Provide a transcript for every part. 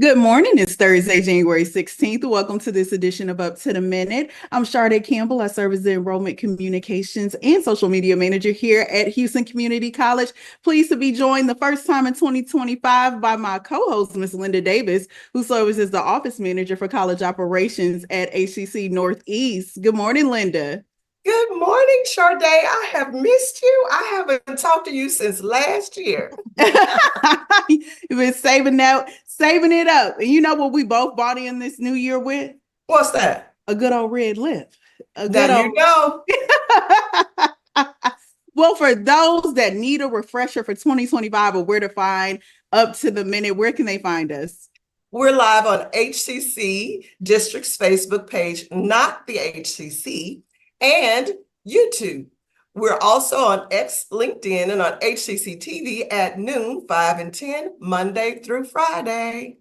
Good morning. It's Thursday, January 16th. Welcome to this edition of Up to the Minute. I'm Sharday Campbell. I serve as the Enrollment Communications and Social Media Manager here at Houston Community College. Pleased to be joined the first time in 2025 by my co-host, Ms. Linda Davis, who serves as the Office Manager for College Operations at HCC Northeast. Good morning, Linda. Good morning, Sharday. I have missed you. I haven't talked to you since last year. You've been saving it up. And you know what we both bought in this new year with? What's that? A good old red lip. There you go. Well, for those that need a refresher for 2025 or where to find Up to the Minute, where can they find us? We're live on HCC District's Facebook page, not the HCC, and YouTube. We're also on X, LinkedIn, and on HCCTV at noon, 5 and 10, Monday through Friday.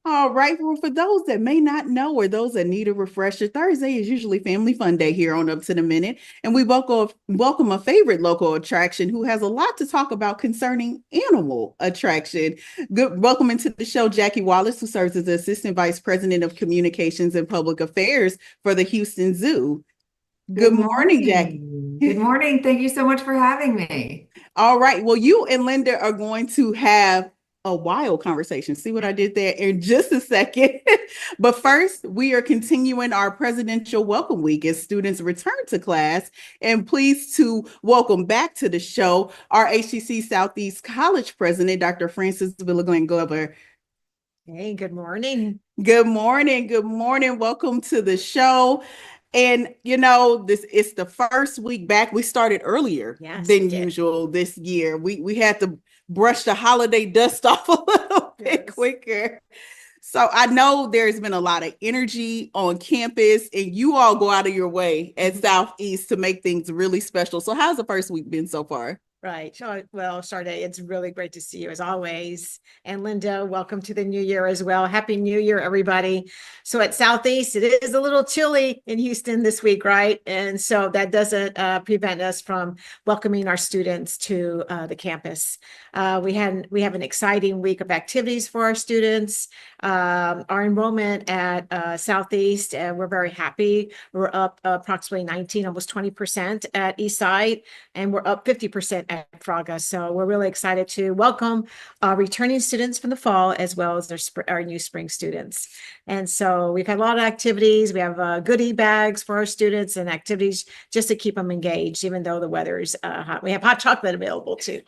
All right. Well, for those that may not know or those that need a refresher, Thursday is usually Family Fun Day here on Up to the Minute. And we welcome a favorite local attraction who has a lot to talk about concerning animal attraction. Welcome into the show, Jackie Wallace, who serves as the Assistant Vice President of Communications and Public Affairs for the Houston Zoo. Good morning, Jackie. Good morning. Thank you so much for having me. All right. Well, you and Linda are going to have a wild conversation. See what I did there in just a second. But first, we are continuing our Presidential Welcome Week as students return to class. And pleased to welcome back to the show our HCC Southeast College President, Dr. Francis Villagran-Glover. Hey, good morning. Good morning. Good morning. Welcome to the show. And you know, this is the first week back. We started earlier than usual this year. We had to brush the holiday dust off a little bit quicker. So I know there's been a lot of energy on campus, and you all go out of your way at Southeast to make things really special. So how's the first week been so far? Right. Well, Sharday, it's really great to see you as always. And Linda, welcome to the new year as well. Happy New Year, everybody. So at Southeast, it is a little chilly in Houston this week, right? And so that doesn't prevent us from welcoming our students to the campus. We have an exciting week of activities for our students. Our enrollment at Southeast, we're very happy. We're up approximately 19, almost 20% at Eastside, and we're up 50% at Fraga. So we're really excited to welcome returning students from the fall, as well as our new spring students. And so we've had a lot of activities. We have goodie bags for our students and activities just to keep them engaged, even though the weather is hot. We have hot chocolate available too.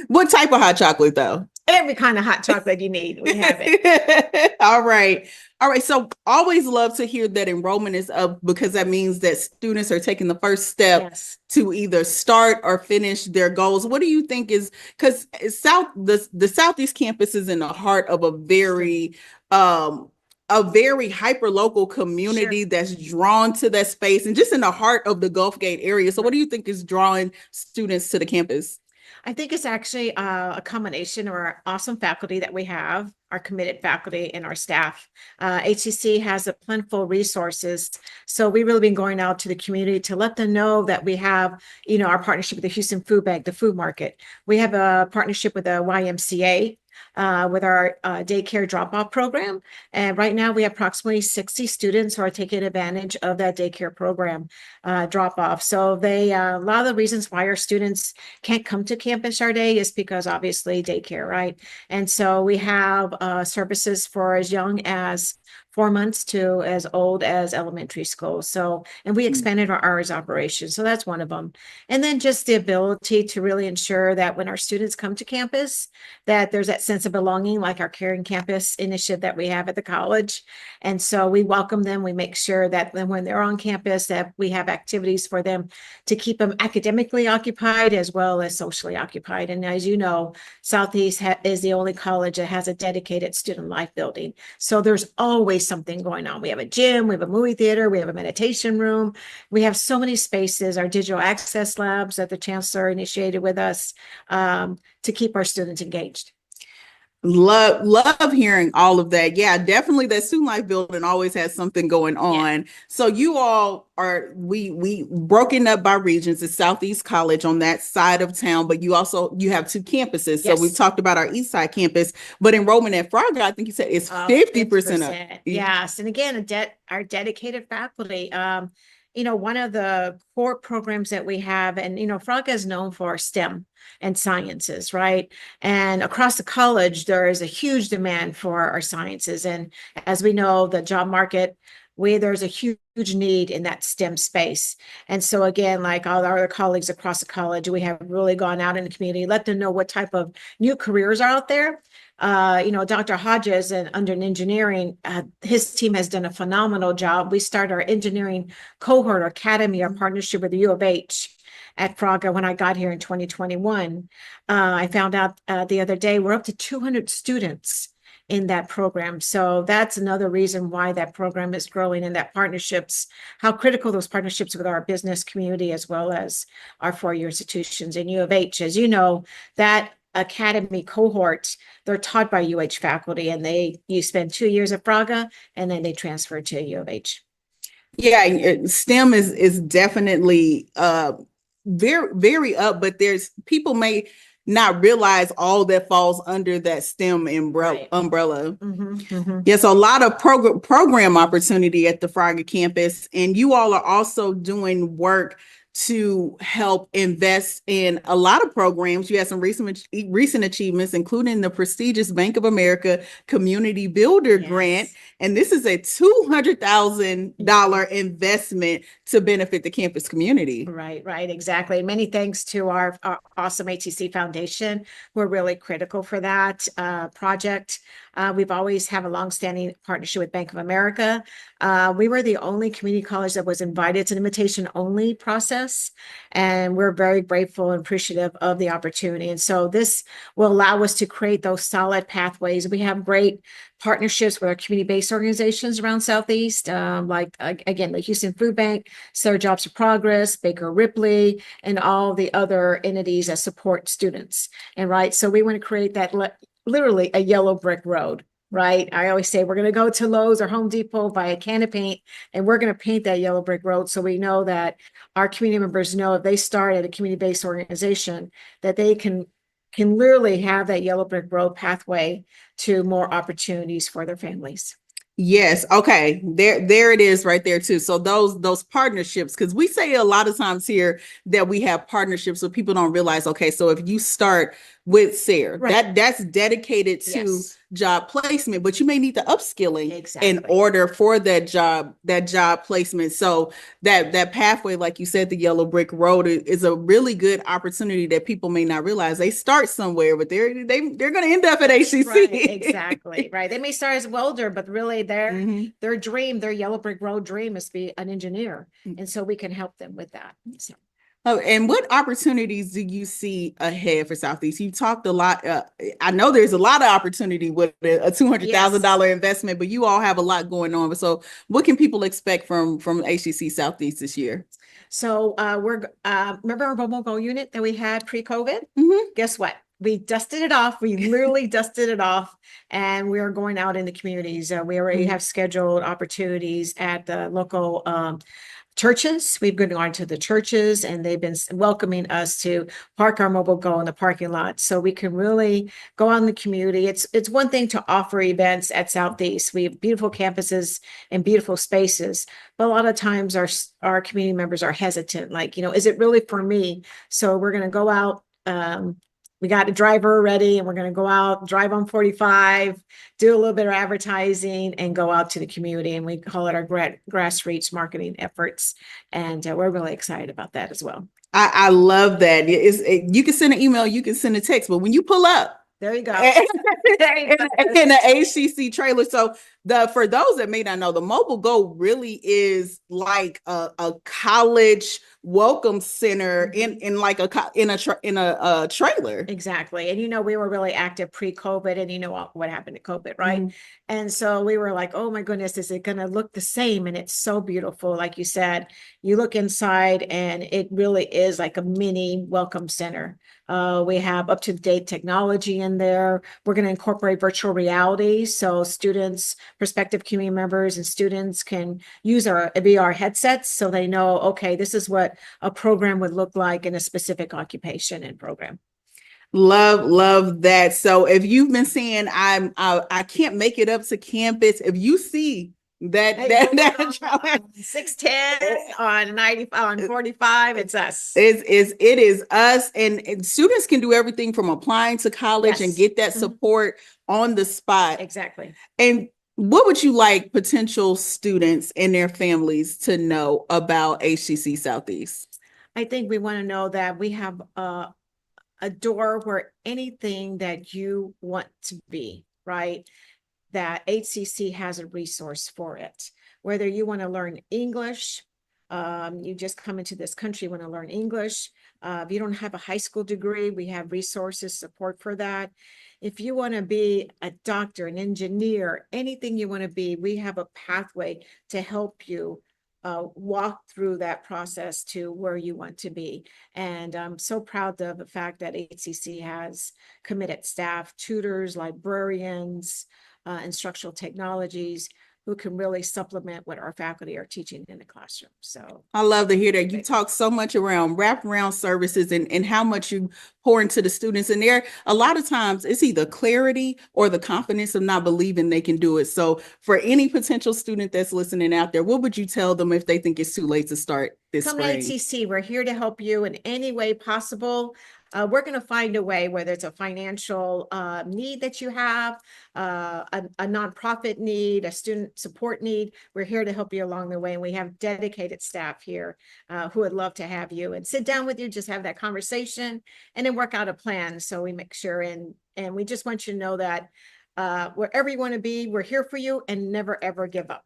What type of hot chocolate though? Every kind of hot chocolate you need, we have it. All right. So always love to hear that enrollment is up, because that means that students are taking the first step to either start or finish their goals. What do you think is, because the Southeast campus is in the heart of a very hyper local community that's drawn to that space, and just in the heart of the Gulf Gate area. So what do you think is drawing students to the campus? I think it's actually a combination of our awesome faculty that we have, our committed faculty, and our staff. HCC has a plentiful resources. So we've really been going out to the community to let them know that we have, our partnership with the Houston Food Bank, the food market. We have a partnership with the YMCA, with our daycare drop-off program. And right now we have approximately 60 students who are taking advantage of that daycare program drop-off. So a lot of the reasons why our students can't come to campus our day is because obviously daycare, right? And so we have services for as young as 4 months to as old as elementary school. So, and we expanded our hours operation. So that's one of them. And then just the ability to really ensure that when our students come to campus, that there's that sense of belonging, like our Caring Campus initiative that we have at the college. And so we welcome them. We make sure that when they're on campus, that we have activities for them to keep them academically occupied as well as socially occupied. And as you know, Southeast is the only college that has a dedicated student life building. So there's always something going on. We have a gym, we have a movie theater, we have a meditation room. We have so many spaces, our digital access labs that the chancellor initiated with us to keep our students engaged. Love hearing all of that. Yeah, definitely that student life building always has something going on. So you all are we broken up by regions. It's Southeast College on that side of town, but you have two campuses. So we've talked about our East Side campus, but enrollment at Frogger, I think you said is 50% up. Yes. And again, our dedicated faculty. One of the core programs that we have, and, Frogger is known for STEM and sciences, right? And across the college, there is a huge demand for our sciences. And as we know, the job market, there's a huge need in that STEM space. And so again, like all our other colleagues across the college, we have really gone out in the community, let them know what type of new careers are out there. Dr. Hodges under engineering, his team has done a phenomenal job. We started our engineering cohort academy, our partnership with the U of H at Frogger when I got here in 2021. I found out the other day we're up to 200 students in that program. So that's another reason why that program is growing, and that how critical those partnerships with our business community as well as our four-year institutions. In U of H, as you know, that academy cohort, they're taught by UH faculty, and you spend 2 years at Frogger and then they transfer to U of H. Yeah, STEM is definitely very, very up, but people may not realize all that falls under that STEM umbrella. Mm-hmm, mm-hmm. Yes, a lot of program opportunity at the Frogger campus, and you all are also doing work to help invest in a lot of programs. You had some recent achievements, including the prestigious Bank of America Community Builder Grant. And this is a $200,000 investment to benefit the campus community. Right, exactly. Many thanks to our awesome HCC Foundation, who are really critical for that project. We've always have a longstanding partnership with Bank of America. We were the only community college that was invited. It's an invitation-only process, and we're very grateful and appreciative of the opportunity. And so this will allow us to create those solid pathways. We have great partnerships with our community-based organizations around Southeast, like the Houston Food Bank, Sarah Jobs for Progress, Baker Ripley, and all the other entities that support students. And so we want to create that literally a yellow brick road, right? I always say we're going to go to Lowe's or Home Depot, buy a can of paint, and we're going to paint that yellow brick road. So we know that our community members know if they start at a community-based organization, that they can literally have that yellow brick road pathway to more opportunities for their families. Yes. Okay. There it is right there too. So those partnerships, because we say a lot of times here that we have partnerships, so people don't realize, okay, so if you start with SARE, that's dedicated to job placement, but you may need the upskilling in order for that job placement. So that pathway, like you said, the yellow brick road is a really good opportunity that people may not realize. They start somewhere, but they're going to end up at HCC. Right, exactly. Right. They may start as a welder, but really their dream, their yellow brick road dream is to be an engineer. And so we can help them with that. So. Oh, and what opportunities do you see ahead for Southeast? You talked a lot. I know there's a lot of opportunity with a $200,000 investment, but you all have a lot going on. So what can people expect from HCC Southeast this year? So remember our mobile goal unit that we had pre-COVID? Guess what? We dusted it off. We literally dusted it off, and we are going out in the communities. We already have scheduled opportunities at the local churches. We've been going to the churches, and they've been welcoming us to park our mobile go in the parking lot, so we can really go out in the community. It's one thing to offer events at Southeast. We have beautiful campuses and beautiful spaces, but a lot of times our community members are hesitant. Like, is it really for me? So we're going to go out. We got a driver ready, and we're going to go out, drive on 45, do a little bit of advertising, and go out to the community. And we call it our grassroots marketing efforts. And we're really excited about that as well. I love that. You can send an email, you can send a text, but when you pull up, there you go. In the HCC trailer. So for those that may not know, the Mobile Go really is like a college welcome center in like in a trailer. Exactly. And we were really active pre-COVID, and what happened to COVID, right? And so we were like, oh my goodness, is it going to look the same? And it's so beautiful. Like you said, you look inside and it really is like a mini welcome center. We have up-to-date technology in there. We're going to incorporate virtual reality. So students, prospective community members and students can use our VR headsets so they know, okay, this is what a program would look like in a specific occupation and program. Love that. So if you've been saying I can't make it up to campus, if you see that 610 on 90 on 45, it's us. It is us, and students can do everything from applying to college and get that support on the spot. Exactly. And what would you like potential students and their families to know about HCC Southeast? I think we want to know that we have a door where anything that you want to be, right? That HCC has a resource for it. Whether you want to learn English, you just come into this country, want to learn English. If you don't have a high school degree, we have resources, support for that. If you want to be a doctor, an engineer, anything you want to be, we have a pathway to help you walk through that process to where you want to be. And I'm so proud of the fact that HCC has committed staff, tutors, librarians, instructional technologies who can really supplement what our faculty are teaching in the classroom. So I love to hear that. You talk so much around wraparound services and how much you pour into the students. And there, a lot of times it's either clarity or the confidence of not believing they can do it. So for any potential student that's listening out there, what would you tell them if they think it's too late to start this come spring? to HCC. We're here to help you in any way possible. We're going to find a way, whether it's a financial need that you have, a nonprofit need, a student support need. We're here to help you along the way. And we have dedicated staff here who would love to have you and sit down with you, just have that conversation and then work out a plan. So we make sure and we just want you to know that wherever you want to be, we're here for you and never, ever give up.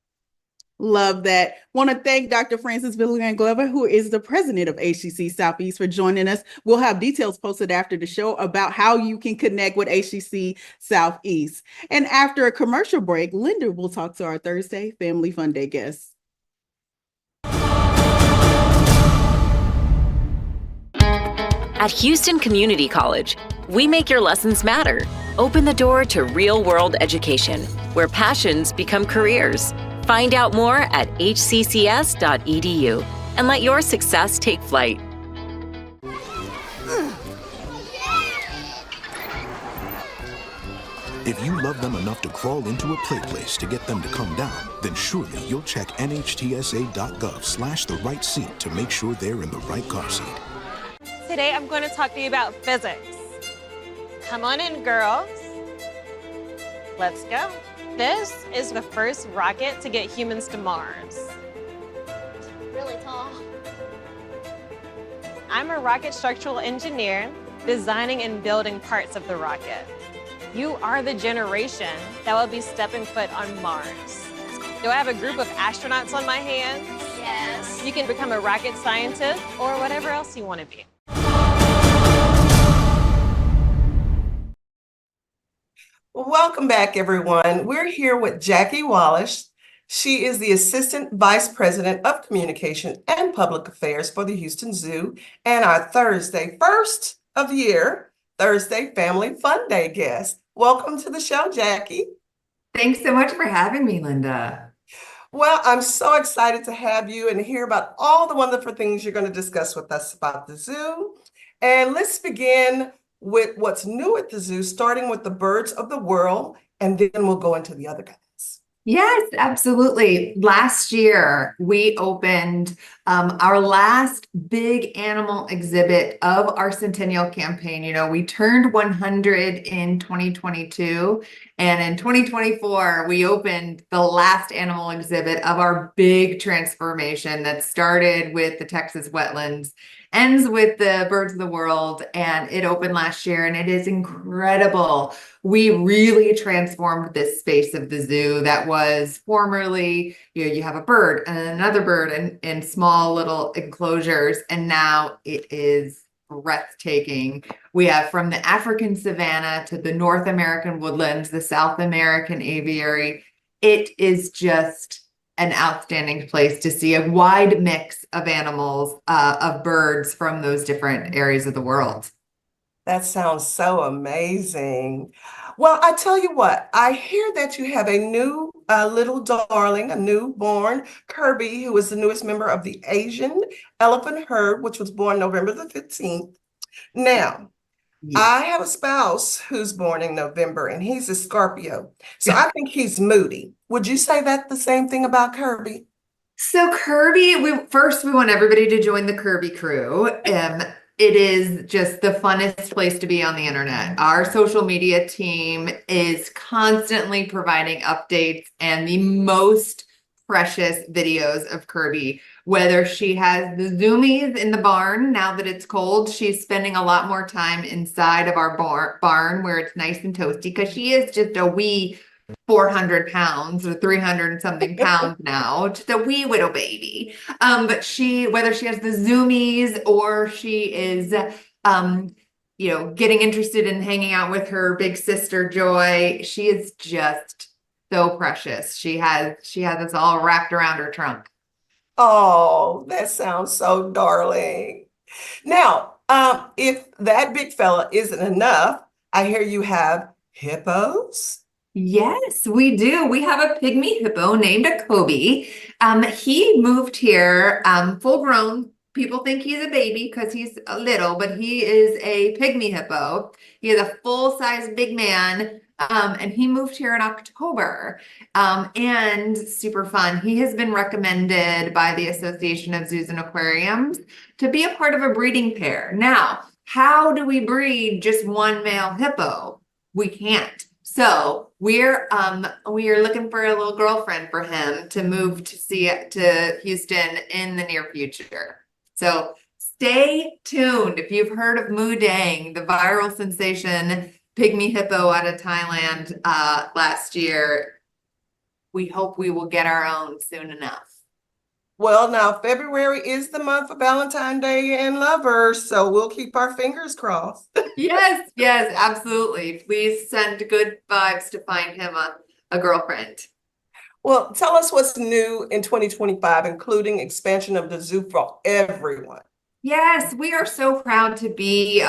Love that. Want to thank Dr. Frances Villagran-Glover, who is the president of HCC Southeast, for joining us. We'll have details posted after the show about how you can connect with HCC Southeast. And after a commercial break, Linda will talk to our Thursday Family Fun Day guests. At Houston Community College, we make your lessons matter. Open the door to real-world education, where passions become careers. Find out more at hccs.edu and let your success take flight. If you love them enough to crawl into a play place to get them to come down, then surely you'll check nhtsa.gov/the right seat to make sure they're in the right car seat. Today I'm going to talk to you about physics. Come on in, girls. Let's go. This is the first rocket to get humans to Mars. Really tall. I'm a rocket structural engineer, designing and building parts of the rocket. You are the generation that will be stepping foot on Mars. Do I have a group of astronauts on my hands? Yes. You can become a rocket scientist or whatever else you want to be. Welcome back, everyone. We're here with Jackie Wallace. She is the Assistant Vice President of Communication and Public Affairs for the Houston Zoo and our Thursday, first of the year, Thursday Family Fun Day guest. Welcome to the show, Jackie. Thanks so much for having me, Linda. Well, I'm so excited to have you and hear about all the wonderful things you're going to discuss with us about the zoo. And let's begin with what's new at the zoo, starting with the birds of the world, and then we'll go into the other guys. Yes, absolutely. Last year, we opened our last big animal exhibit of our centennial campaign. You know, we turned 100 in 2022, and in 2024, we opened the last animal exhibit of our big transformation that started with the Texas wetlands ends with the birds of the world, and it opened last year, and it is incredible. We really transformed this space of the zoo that was formerly, you have a bird and another bird in small little enclosures, and now it is breathtaking. We have from the African savanna to the North American woodlands, the South American aviary. It is just an outstanding place to see a wide mix of animals, of birds from those different areas of the world. That sounds so amazing. Well, I tell you what, I hear that you have a new little darling, a newborn, Kirby, who is the newest member of the Asian elephant herd, which was born November the 15th. Now, I have a spouse who's born in November, and he's a Scorpio. So I think he's moody. Would you say that the same thing about Kirby? So Kirby, we want everybody to join the Kirby crew. It is just the funnest place to be on the internet. Our social media team is constantly providing updates and the most precious videos of Kirby. Whether she has the zoomies in the barn, now that it's cold, she's spending a lot more time inside of our barn where it's nice and toasty, because she is just a wee 400 pounds or 300 and something pounds now, just a wee little baby. But whether she has the zoomies or she is, getting interested in hanging out with her big sister, Joy, she is just so precious. She has us all wrapped around her trunk. Oh, that sounds so darling. Now, if that big fella isn't enough, I hear you have hippos. Yes, we do. We have a pygmy hippo named Kobe. He moved here full grown. People think he's a baby because he's a little, but he is a pygmy hippo. He is a full-size big man. And he moved here in October, and super fun. He has been recommended by the Association of Zoos and Aquariums to be a part of a breeding pair. Now, how do we breed just one male hippo? We can't. So we are looking for a little girlfriend for him to move to Houston in the near future. So stay tuned. If you've heard of Mudang, the viral sensation pygmy hippo out of Thailand last year, we hope we will get our own soon enough. Well, now February is the month of Valentine's Day and lovers, so we'll keep our fingers crossed. Yes, absolutely. Please send good vibes to find him a girlfriend. Well, tell us what's new in 2025, including expansion of the zoo for everyone. Yes, we are so proud to be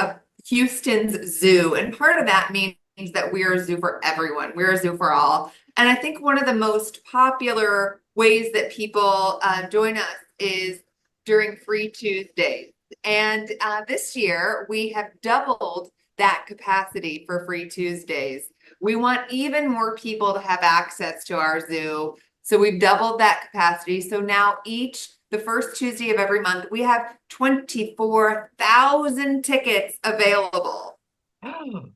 Houston's zoo, and part of that means that we are a zoo for everyone. We're a zoo for all. And I think one of the most popular ways that people join us is during Free Tuesdays. And this year we have doubled that capacity for Free Tuesdays. We want even more people to have access to our zoo. So we've doubled that capacity. So now the first Tuesday of every month, we have 24,000 tickets available.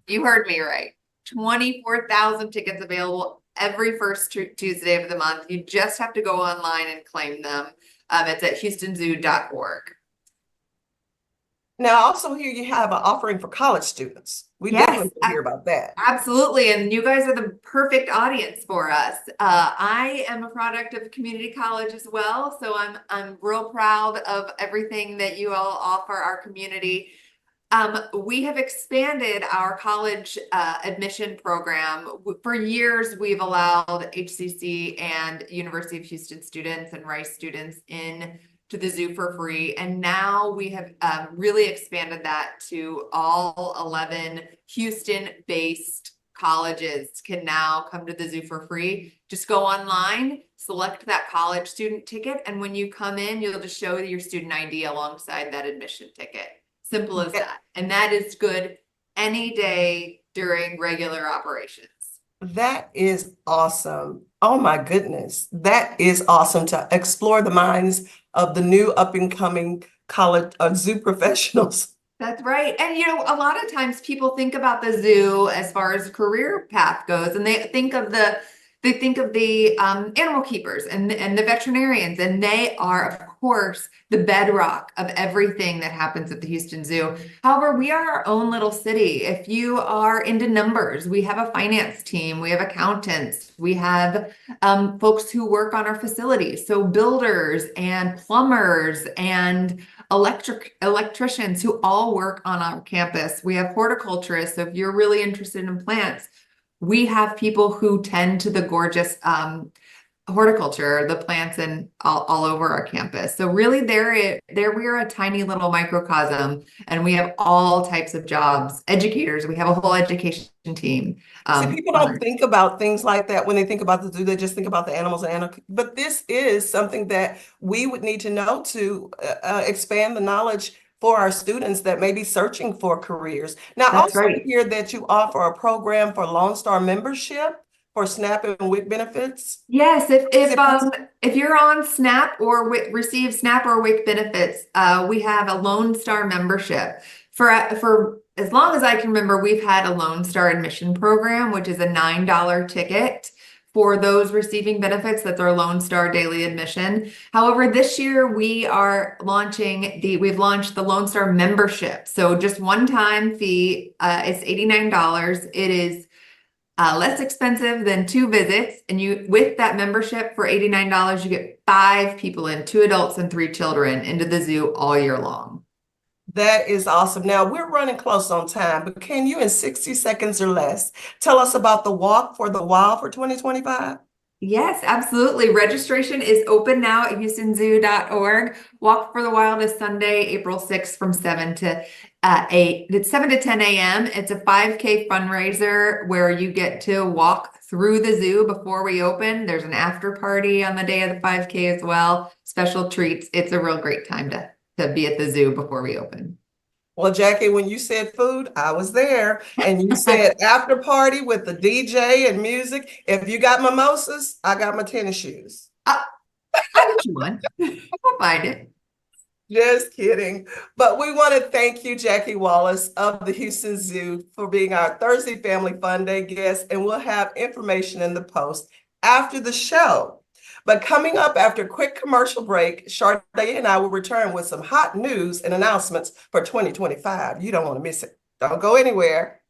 You heard me right. 24,000 tickets available every first Tuesday of the month. You just have to go online and claim them. It's at houstonzoo.org. Now, I also hear you have an offering for college students. We definitely hear about that. Absolutely. And you guys are the perfect audience for us. I am a product of community college as well. So I'm real proud of everything that you all offer our community. We have expanded our college admission program. For years, we've allowed HCC and University of Houston students and Rice students in to the zoo for free. And now we have really expanded that to all 11 Houston-based colleges can now come to the zoo for free. Just go online, select that college student ticket, and when you come in, you'll just show your student ID alongside that admission ticket. Simple as that. And that is good any day during regular operations. That is awesome. Oh my goodness. That is awesome to explore the minds of the new up and coming college zoo professionals. That's right. And a lot of times people think about the zoo as far as career path goes, and they think of the They think of the animal keepers and the veterinarians, and they are, of course, the bedrock of everything that happens at the Houston Zoo. However, we are our own little city. If you are into numbers, we have a finance team, we have accountants, we have folks who work on our facilities. So builders and plumbers and electricians who all work on our campus. We have horticulturists. So if you're really interested in plants, we have people who tend to the gorgeous horticulture, the plants and all over our campus. So really there we are a tiny little microcosm, and we have all types of jobs. Educators, we have a whole education team. See, people don't think about things like that when they think about the zoo. They just think about the animals but this is something that we would need to know to expand the knowledge for our students that may be searching for careers. Now, That's also right. hear that you offer a program for Lone Star membership for SNAP and WIC benefits. Yes, if you're on SNAP or receive SNAP or WIC benefits, we have a Lone Star membership. For as long as I can remember, we've had a Lone Star admission program, which is a $9 ticket for those receiving benefits. That's our Lone Star daily admission. However, this year we've launched the Lone Star membership. So just one-time fee, it's $89. It is less expensive than 2 visits, and with that membership for $89, you get 5 people in, 2 adults and 3 children, into the zoo all year long. That is awesome. Now, we're running close on time, but can you, in 60 seconds or less, tell us about the Walk for the Wild for 2025? Yes, absolutely. Registration is open now at houstonzoo.org. Walk for the Wild is Sunday, April 6th from 7 to 8. It's 7 to 10 a.m. It's a 5K fundraiser where you get to walk through the zoo before we open. There's an after party on the day of the 5K as well. Special treats. It's a real great time to be at the zoo before we open. Well, Jackie, when you said food, I was there. And you said after party with the DJ and music. If you got mimosas, I got my tennis shoes. I'll get you one. I'll find it. Just kidding. But we want to thank you, Jackie Wallace of the Houston Zoo, for being our Thursday Family Fun Day guest. And we'll have information in the post after the show. But coming up after a quick commercial break, Sade and I will return with some hot news and announcements for 2025. You don't want to miss it. Don't go anywhere.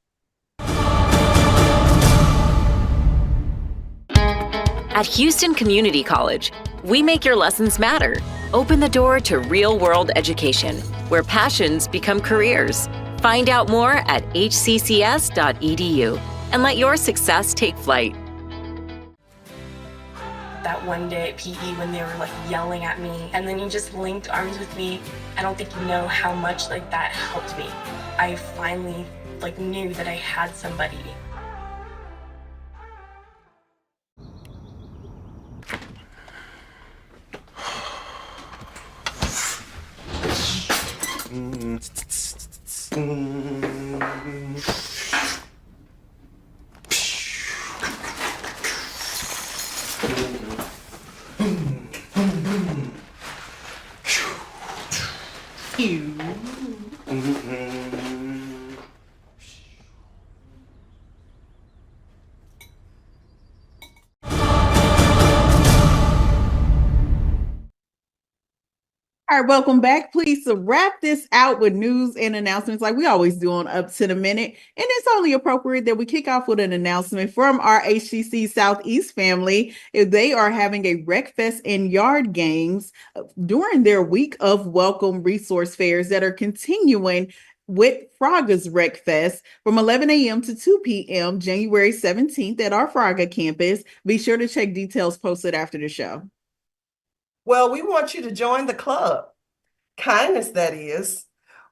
At Houston Community College, we make your lessons matter. Open the door to real-world education, where passions become careers. Find out more at hccs.edu and let your success take flight. That one day at PE when they were yelling at me, and then you just linked arms with me. I don't think you know how much that helped me. I finally knew that I had somebody. All right, welcome back. Please to wrap this out with news and announcements like we always do on Up to the Minute. And it's only appropriate that we kick off with an announcement from our HCC Southeast family. If they are having a Rec Fest and Yard Games during their week of welcome resource fairs that are continuing with Fraga's Rec Fest from 11 a.m. to 2 p.m. January 17th at our Fraga campus. Be sure to check details posted after the show. Well, we want you to join the club. Kindness, that is.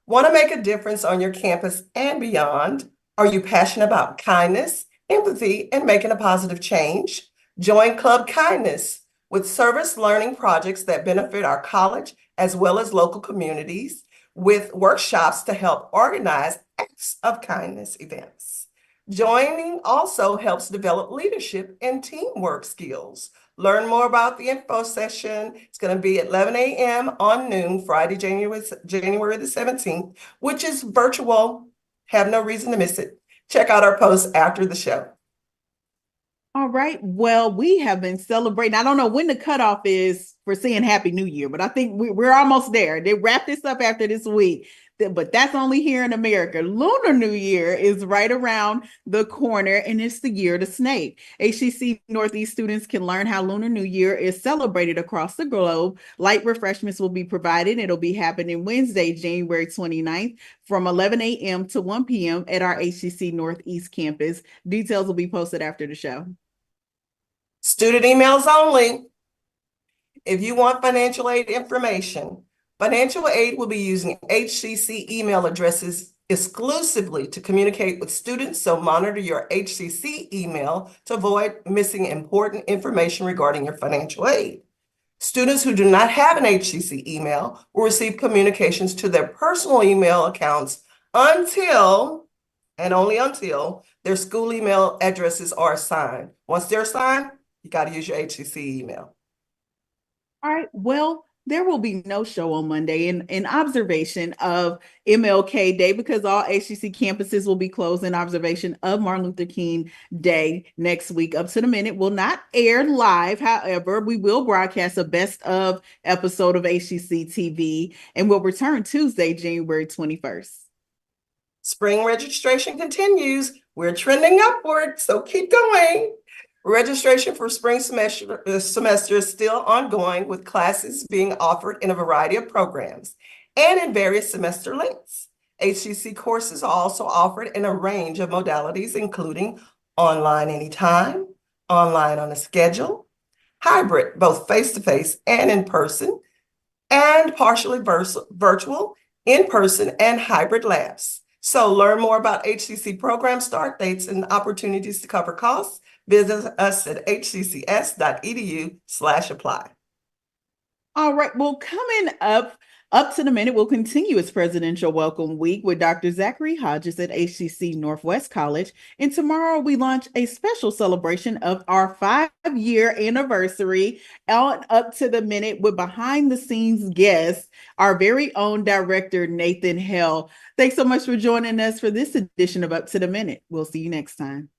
Want to make a difference on your campus and beyond? Are you passionate about kindness, empathy, and making a positive change? Join Club Kindness with service learning projects that benefit our college as well as local communities, with workshops to help organize acts of kindness events. Joining also helps develop leadership and teamwork skills. Learn more about the info session. It's going to be at 11 a.m. on noon, Friday, January the 17th, which is virtual. Have no reason to miss it. Check out our post after the show. All right. Well, we have been celebrating. I don't know when the cutoff is for saying Happy New Year, but I think we're almost there. They wrap this up after this week, but that's only here in America. Lunar New Year is right around the corner, and it's the year of the snake. HCC Northeast students can learn how Lunar New Year is celebrated across the globe. Light refreshments will be provided. It'll be happening Wednesday, January 29th from 11 a.m. to 1 p.m. at our HCC Northeast campus. Details will be posted after the show. Student emails only. If you want financial aid information, financial aid will be using HCC email addresses exclusively to communicate with students, so monitor your HCC email to avoid missing important information regarding your financial aid. Students who do not have an HCC email will receive communications to their personal email accounts until, and only until, their school email addresses are assigned. Once they're assigned, you got to use your HCC email. All right. Well, there will be no show on Monday in observation of MLK Day because all HCC campuses will be closed in observation of Martin Luther King Day next week. Up to the Minute will not air live. However, we will broadcast a best of episode of HCCTV and will return Tuesday, January 21st. Spring registration continues. We're trending upward, so keep going. Registration for spring semester is still ongoing, with classes being offered in a variety of programs and in various semester lengths. HCC courses are also offered in a range of modalities, including online anytime, online on a schedule, hybrid, both face-to-face and in person, and partially virtual, in-person, and hybrid labs. So learn more about HCC program start dates and opportunities to cover costs. Visit us at hccs.edu/apply. All right. Well, coming up to the minute, we'll continue its presidential welcome week with Dr. Zachary Hodges at HCC Northwest College. And tomorrow we launch a special celebration of our 5-year anniversary on Up to the Minute with behind the scenes guests, our very own director, Nathan Hell. Thanks so much for joining us for this edition of Up to the Minute. We'll see you next time.